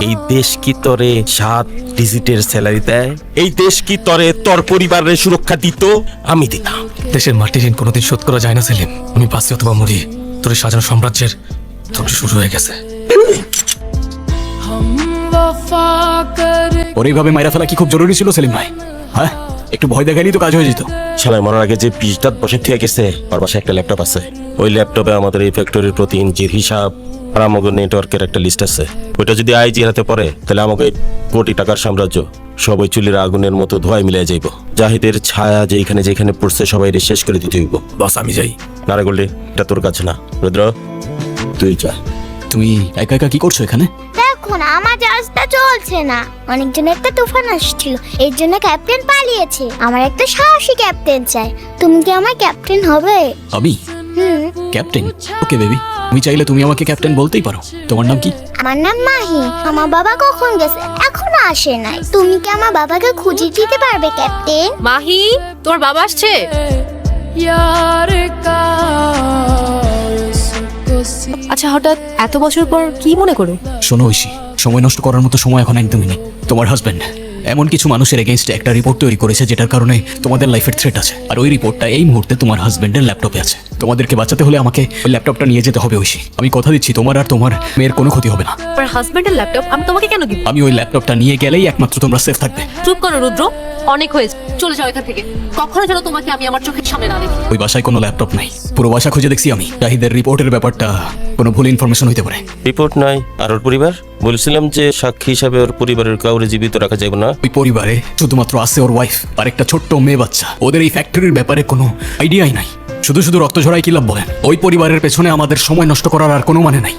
এই দেশ কি তরে 7 ডিজিটের স্যালারি দেয়? এই দেশ কি তরে তোর পরিবারের সুরক্ষা দিত? আমি দিতাম। দেশের মাটির ঋণ কোনোদিন শোধ করা যায় না সেলিম। আমি বাঁচি অথবা মরি, তোর এই সাজানো সাম্রাজ্যের ধ্বংস শুরু হয়ে গেছে। ওর এইভাবে মাইরা ফেলা কি খুব জরুরি ছিল সেলিম ভাই? হ্যাঁ, একটু ভয় দেখাইলেই তো কাজ হয়ে যেত। শালায় মরার আগে যে 20 দাঁত বসে থেকে গেছে, ওর বাসায় একটা ল্যাপটপ আছে। ওই ল্যাপটপে আমাদের এই ফ্যাক্টরির প্রতি ইঞ্চির হিসাব আর আমাদের নেটওয়ার্কের একটা লিস্ট আছে। ওইটা যদি আইজি হাতে পড়ে, তাহলে আমাকে কোটি টাকার সাম্রাজ্য সব ওই চুলির আগুনের মতো ধোঁয়ায় মিলিয়ে যাইব। জাহিদের ছায়া যেখানে যেখানে পড়ছে সবাই শেষ করে দিতে হইব। বস আমি যাই। নারে গোল্ডি, এটা তোর কাছে না। রুদ্র, তুই যা। তুমি একা একা কি করছো এখানে? দেখো না, আমার জাহাজটা চলছে না। অনেকজনের একটা তুফান আসছিল, এর জন্য ক্যাপ্টেন পালিয়েছে। আমার একটা সাহসী ক্যাপ্টেন চাই। তুমি কি আমার ক্যাপ্টেন হবে? আমি ক্যাপ্টেন? ওকে বেবি, তুমি চাইলে তুমি আমাকে ক্যাপ্টেন বলতেই পারো। তোমার নাম কি? আমার নাম মাহি। আমার বাবা কখন গেছে? এখনো আসে নাই। তুমি কি আমার বাবাকে খুঁজে দিতে পারবে ক্যাপ্টেন? মাহি, তোর বাবা আসছে। আচ্ছা, হঠাৎ এত বছর পর কি মনে করে? শোনো ঐশী, সময় নষ্ট করার মতো সময় এখন একদমই নেই। তোমার হাজবেন্ড এমন কিছু মানুষের এগেইনস্টে একটা রিপোর্ট তৈরি করেছে যেটার কারণে তোমাদের লাইফের থ্রেট আছে। আর ওই রিপোর্টটা এই মুহূর্তে তোমার হাজবেন্ডের ল্যাপটপে আছে। তোমাদেরকে বাঁচাতে হলে আমাকে ওই ল্যাপটপটা নিয়ে যেতে হবে ঐশী। আমি কথা দিচ্ছি, তোমার আর তোমার মেয়ের কোনো ক্ষতি হবে না। তোর হাজবেন্ডের ল্যাপটপ আমি তোমাকে কেন দিব? আমি ওই ল্যাপটপটা নিয়ে গেলেই একমাত্র তোমরা সেফ থাকবে। চুপ করো রুদ্র, অনেক হয়েছে, চলে যাও এখান থেকে। কখনো যেন তোমাকে আমি আমার চোখের সামনে না দেখি। ওই বাসায় কোনো ল্যাপটপ নাই। পুরো বাসা খুঁজে দেখছি আমি। জাহিদের রিপোর্টের ব্যাপারটা কোনো ভুল ইনফরমেশন হইতে পারে। রিপোর্ট নাই আর ওর পরিবার? বলছিলাম যে সাক্ষী হিসাবে ওর পরিবারের কাউরে জীবিত রাখা যাবে না। ওই পরিবারে শুধুমাত্র আছে ওর ওয়াইফ আর একটা ছোট্ট মেয়ে বাচ্চা। ওদের এই ফ্যাক্টরির ব্যাপারে কোনো আইডিয়াই নাই। শুধু শুধু রক্ত ঝরাই কি লাভ বলেন? ওই পরিবারের পেছনে আমাদের সময় নষ্ট করার আর কোনো মানে নাই।